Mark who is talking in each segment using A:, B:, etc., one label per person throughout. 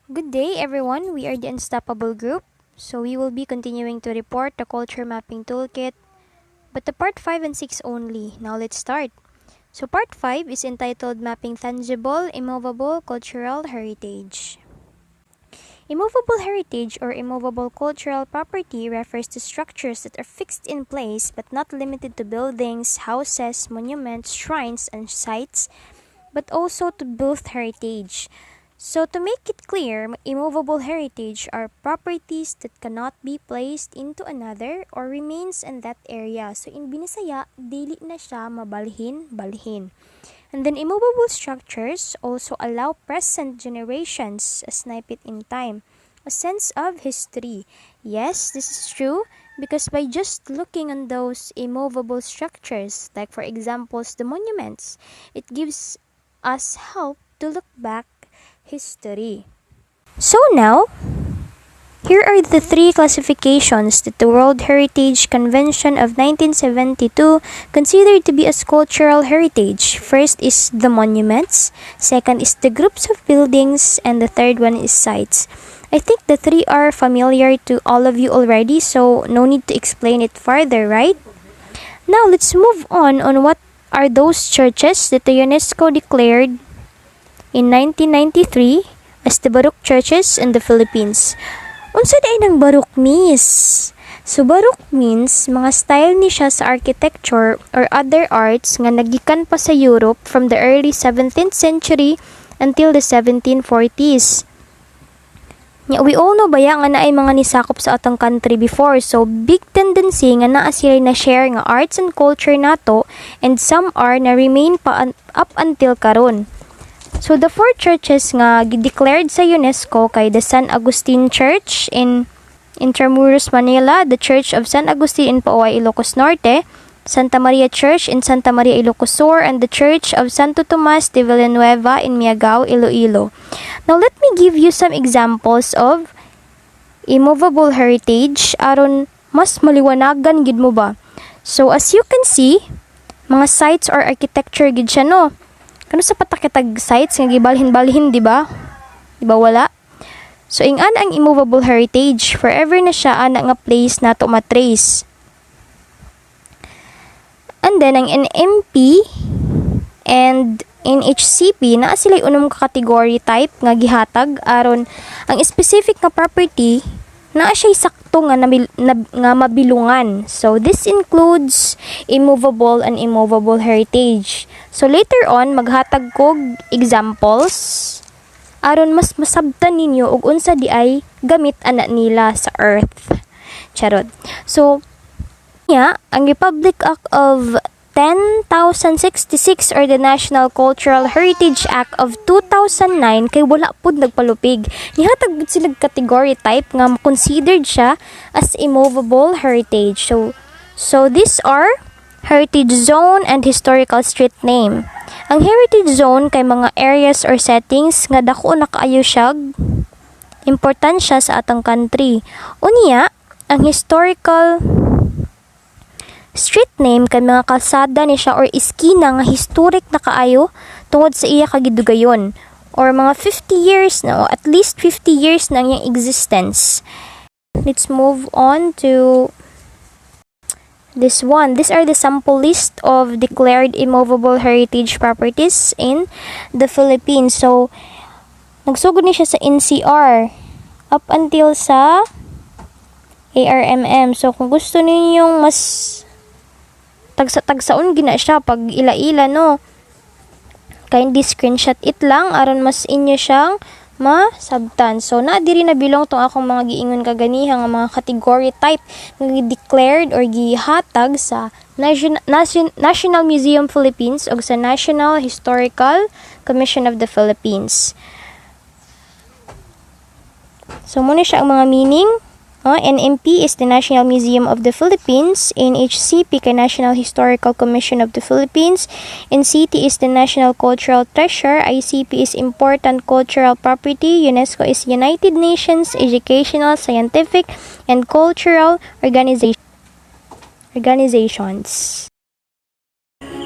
A: Good day, everyone. We are the Unstoppable Group. So we will be continuing to report the Culture Mapping Toolkit, but the part 5 and 6 only. Now let's start. So part 5 is entitled Mapping Tangible, Immovable Cultural Heritage. Immovable heritage or immovable cultural property refers to structures that are fixed in place but not limited to buildings, houses, monuments, shrines, and sites, but also to both heritage. So to make it clear, immovable heritage are properties that cannot be placed into another or remains in that area. So in Binisaya, dili na siya mabalhin. And then immovable structures also allow present generations a snippet in time, a sense of history. Yes, this is true because by just looking on those immovable structures, like for examples the monuments, it gives us help to look back history. So now, here are the three classifications that the World Heritage Convention of 1972 considered to be as cultural heritage. First is the monuments, second is the groups of buildings, and the third one is sites. I think the three are familiar to all of you already, so no need to explain it further, right? Now let's move on what are those churches that the UNESCO declared in 1993 as the Baroque churches in the Philippines. Unsa day ng Baroque, miss? So Baroque means mga style ni siya sa architecture or other arts nga nagikan pa sa Europe from the early 17th century until the 1740s. We all know baya nga naay mga nisakop sa atong country before, so big tendency nga naa sila na share nga arts and culture nato, and some are na remain pa up until karon. So the four churches nga declared sa UNESCO kay the San Agustin Church in Intramuros, Manila, the Church of San Agustin in Pauay, Ilocos Norte, Santa Maria Church in Santa Maria, Ilocos Sur, and the Church of Santo Tomas de Villanueva in Miagao, Iloilo. Now let me give you some examples of immovable heritage aron mas maliwanagan gid mo ba. So as you can see, mga sites or architecture gid siya no. Kano sa patakitag sites nga gibalhin-balhin, di ba? Di ba wala? So ang immovable heritage, forever na siya ana nga place nato matrace. And then ang NMP and NHCP na sila unong category type nga gihatag aron ang specific nga property na siya sakto nga mabilungan. So this includes immovable and immovable heritage. So later on maghatag kog examples aron mas masabtan ninyo og unsa di ay gamit ana nila sa earth. Charot. So ang Republic Act of 10,066 or the National Cultural Heritage Act of 2009 kay wala pud nagpalupig. Nihatag pud sila category type nga considered siya as immovable heritage. So these are heritage zone and historical street name. Ang heritage zone kay mga areas or settings nga dako na kaayo siya importansya sa atong country. Unya, ang historical street name kay mga kalsada ni siya or iskina nga historic na kaayo tungod sa iya kagidugayon or mga 50 years na o at least 50 years na iyang existence. Let's move on to this one. These are the sample list of declared immovable heritage properties in the Philippines. So nagsugod ni siya sa NCR up until sa ARMM. So kung gusto ninyong mas tagsaon gina siya pag ila-ila no, kindly screenshot it lang aron mas inyo siyang masabtan. So na diri na bilong tong akong mga giingon kaganiha nga mga category type nga declared or gihatag sa National Museum Philippines o sa National Historical Commission of the Philippines. So muna siya ang mga meaning. NMP is the National Museum of the Philippines. NHCP kay National Historical Commission of the Philippines. NCT is the National Cultural Treasure. ICP is Important Cultural Property. UNESCO is United Nations Educational, Scientific, and Cultural Organizations.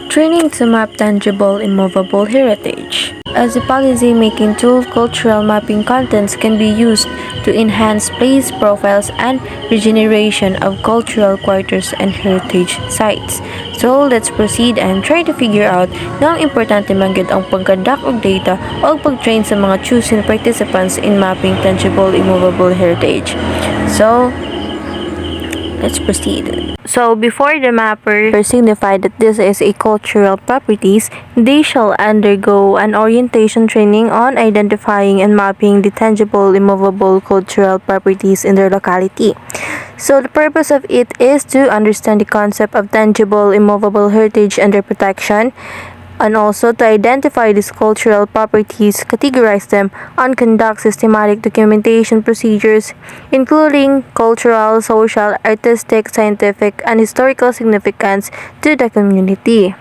B: Training to map tangible immovable heritage. As a policy-making tool, cultural mapping contents can be used to enhance place profiles and regeneration of cultural quarters and heritage sites. So, let's proceed and try to figure out na ang importante manggid ang pagkadak og data o pag-train sa mga choosing participants in mapping tangible immovable heritage. So, let's proceed. So, before the mapper signify that this is a cultural properties, they shall undergo an orientation training on identifying and mapping the tangible, immovable cultural properties in their locality. So, the purpose of it is to understand the concept of tangible, immovable heritage and their protection, and also to identify these cultural properties, categorize them, and conduct systematic documentation procedures, including cultural, social, artistic, scientific, and historical significance to the community.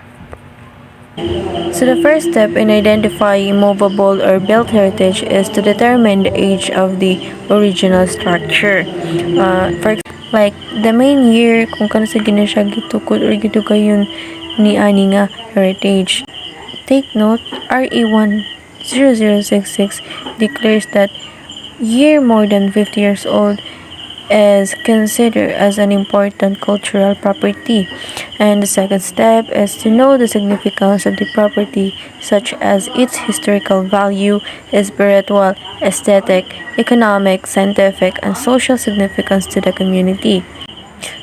B: So the first step in identifying movable or built heritage is to determine the age of the original structure. Like the main year kung kano sa gina siya gitukod or gitugayon ni ani nga heritage. Take note, RA 10066 declares that year more than 50 years old is considered as an important cultural property. And the second step is to know the significance of the property, such as its historical value, spiritual, aesthetic, economic, scientific, and social significance to the community.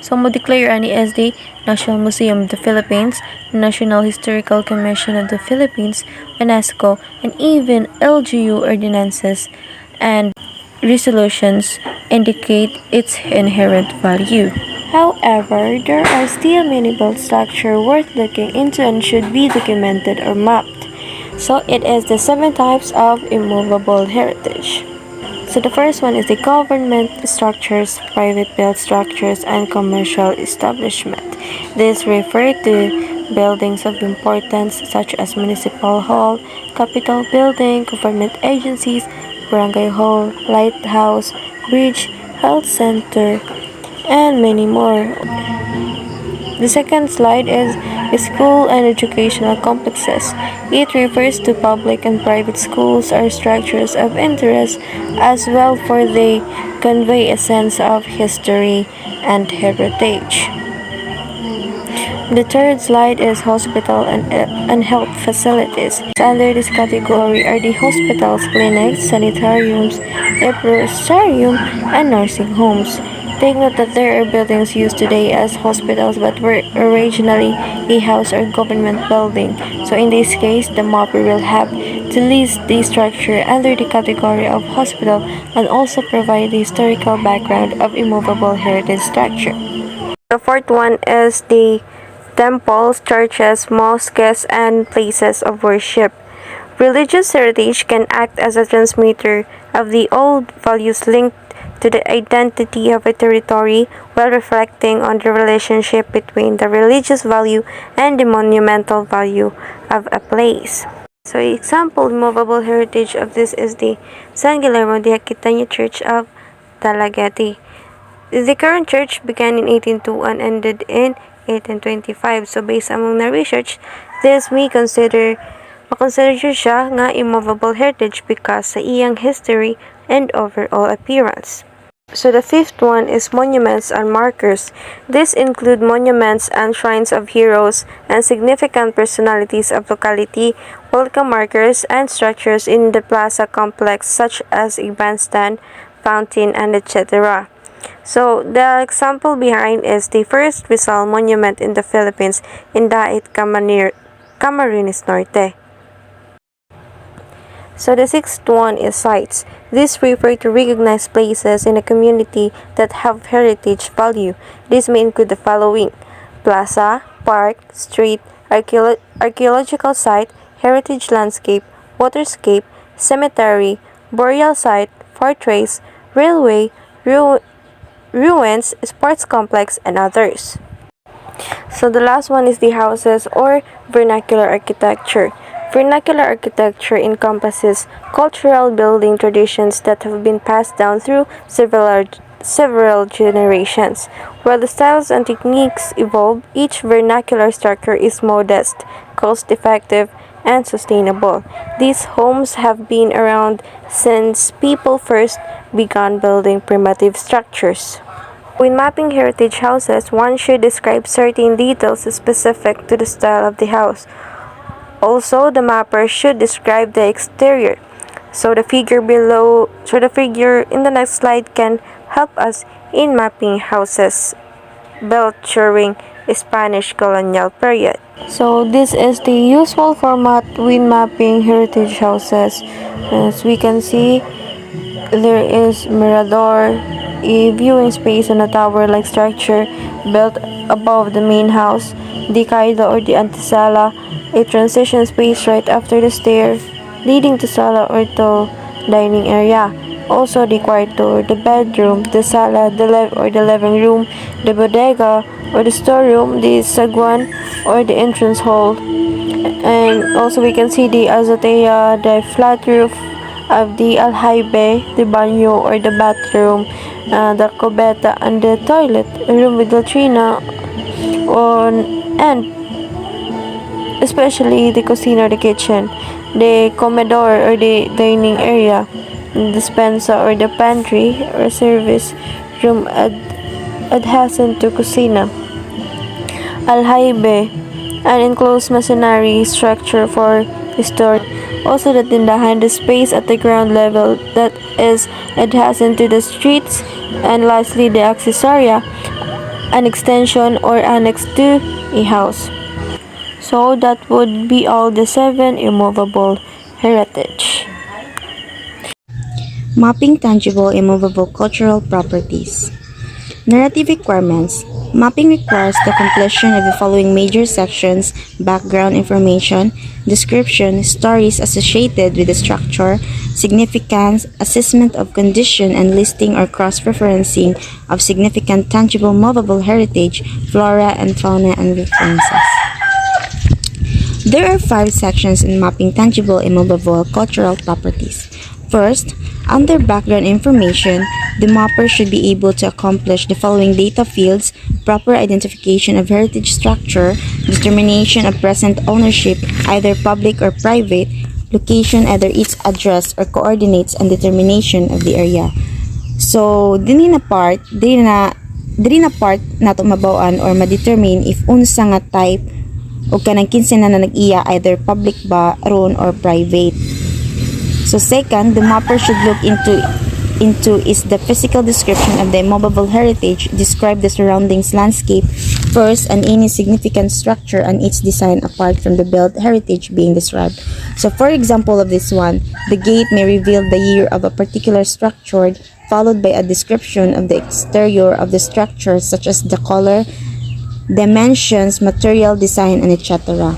B: So, mo declare ani as the National Museum of the Philippines, National Historical Commission of the Philippines, UNESCO, and even LGU ordinances and resolutions indicate its inherent value. However, there are still many built structures worth looking into and should be documented or mapped. So, it is the 7 types of immovable heritage. So the first one is the government structures, private built structures, and commercial establishment. These refer to buildings of importance such as municipal hall, capitol building, government agencies, barangay hall, lighthouse, bridge, health center, and many more. The second slide is school and educational complexes. It refers to public and private schools or structures of interest as well, for they convey a sense of history and heritage. The third slide is hospital and health facilities. Under this category are the hospitals, clinics, sanitariums, leprosarium, and nursing homes. Take note that there are buildings used today as hospitals but were originally a house or government building. So in this case, the mapper will have to list the structure under the category of hospital and also provide the historical background of immovable heritage structure. The fourth one is the temples, churches, mosques, and places of worship. Religious heritage can act as a transmitter of the old values linked to the identity of a territory, while reflecting on the relationship between the religious value and the monumental value of a place. So, example, immovable heritage of this is the San Guillermo de Aquitania Church of Talagete. The current church began in 1802 and ended in 1825. So, based among na research, this may consider siya nga immovable heritage because sa iyang history and overall appearance. So the fifth one is monuments and markers. These include monuments and shrines of heroes and significant personalities of locality, welcome markers, and structures in the plaza complex such as a bandstand, fountain, and etc. So the example behind is the first Rizal monument in the Philippines in Dait, Camarines Norte. So the sixth one is sites. These refer to recognized places in a community that have heritage value. These may include the following: plaza, park, street, archaeological site, heritage landscape, waterscape, cemetery, burial site, fortress, railway, ruins, sports complex, and others. So the last one is the houses or vernacular architecture. Vernacular architecture encompasses cultural building traditions that have been passed down through several generations. While the styles and techniques evolve, each vernacular structure is modest, cost-effective, and sustainable. These homes have been around since people first began building primitive structures. When mapping heritage houses, one should describe certain details specific to the style of the house. Also, the mapper should describe the exterior. So the figure in the next slide can help us in mapping houses built during Spanish colonial period. So this is the usual format when mapping heritage houses. As we can see, there is mirador, a viewing space on a tower-like structure built above the main house, the caida or the antesala, a transition space right after the stair, leading to sala or to dining area. Also the cuarto or the bedroom, the sala, the living room, the bodega or the storeroom, the saguan or the entrance hall. And also we can see the azotea, the flat roof of the alhaibe, the banyo or the bathroom, the cubeta and the toilet, a room with latrina, and especially the cocina or the kitchen, the comedor or the dining area, the despensa or the pantry or service room adjacent to cocina, alhaibe, an enclosed masonry structure for storage. Also the tindahan, the space at the ground level that is adjacent to the streets, and lastly the accessoria, an extension or annex to a house. So that would be all the 7 immovable heritage.
C: Mapping tangible immovable cultural properties. Narrative requirements. Mapping requires the completion of the following major sections: background information, description, stories associated with the structure, significance, assessment of condition, and listing or cross-referencing of significant tangible movable heritage, flora and fauna, and references. There are 5 sections in mapping tangible immovable cultural properties. First, under background information, the mapper should be able to accomplish the following data fields: proper identification of heritage structure, determination of present ownership, either public or private, location, either its address or coordinates, and determination of the area. So, diri na part nato mabawaan or ma-determine if unsa nga type o kanang kinsa na nag-iya, either public ba ron or private. So second, the mapper should look into is the physical description of the immovable heritage, describe the surroundings landscape first and any significant structure and its design apart from the built heritage being described. So for example of this one, the gate may reveal the year of a particular structure, followed by a description of the exterior of the structure such as the color, dimensions, material, design, and etc.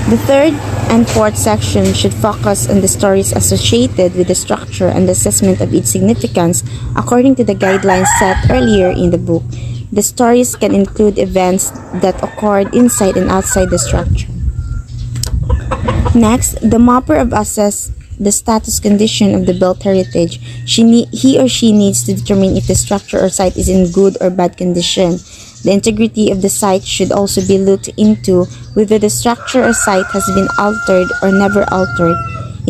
C: The third and fourth section should focus on the stories associated with the structure and the assessment of its significance according to the guidelines set earlier in the book. The stories can include events that occurred inside and outside the structure. Next, the mapper assesses the status condition of the built heritage. He or she needs to determine if the structure or site is in good or bad condition. The integrity of the site should also be looked into, whether the structure or site has been altered or never altered.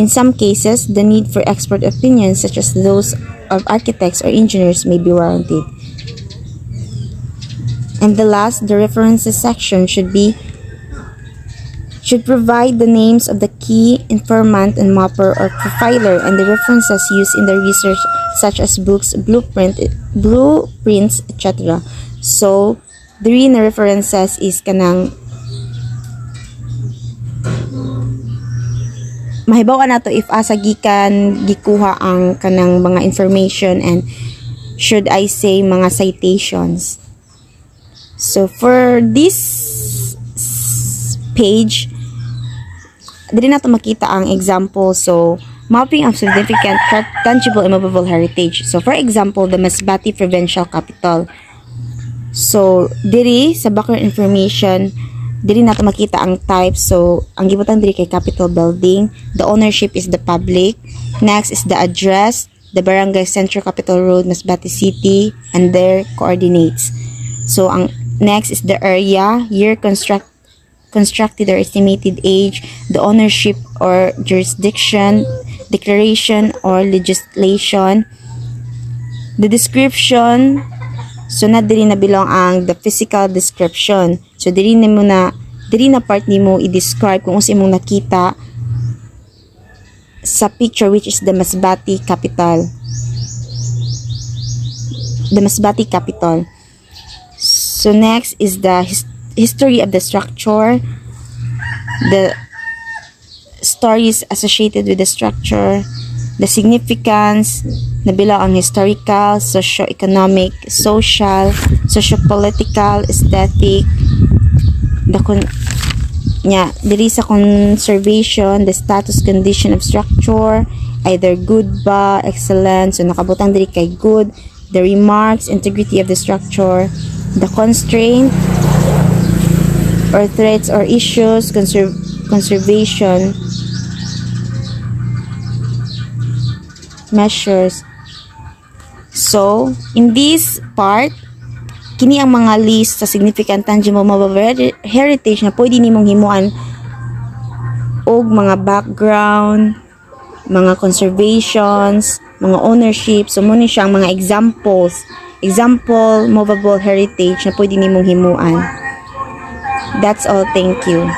C: In some cases, the need for expert opinions such as those of architects or engineers may be warranted. And the last, the references section should provide the names of the key informant and mapper or profiler and the references used in the research such as books, blueprints, etc. So, diri na references is kanang mahibaw nato if asa gikuha ang kanang mga information and should I say mga citations. So for this page, diri nato makita ang example. So mapping of significant tangible immovable heritage. So for example, the Masbate Provincial Capital. So, diri sa background information, diri nato makita ang type. So, ang gibutan diri kay Capitol Building. The ownership is the public. Next is the address, the Barangay Central Capital Road, Masbate City, and their coordinates. So, ang next is the area, year constructed or estimated age, the ownership or jurisdiction, declaration or legislation, the description. So na diri na bilong ang the physical description. So diri na part nimo i-describe kung unsa imong nakita sa picture, which is the Masbate capital. The Masbate capital. So next is the history of the structure, the stories associated with the structure, the significance, nabila ang historical, socio-economic, social, socio-political, aesthetic, diri sa conservation, the status condition of structure, either good ba, excellent, so nakabutang diri kay good, the remarks, integrity of the structure, the constraint or threats or issues, conservation measures. So, in this part, kini ang mga list sa significant tangible movable heritage na pwede nimong himuan og mga background, mga conservations, mga ownership. So, muna siya ang mga example movable heritage na pwede nimong himuan. That's all. Thank you.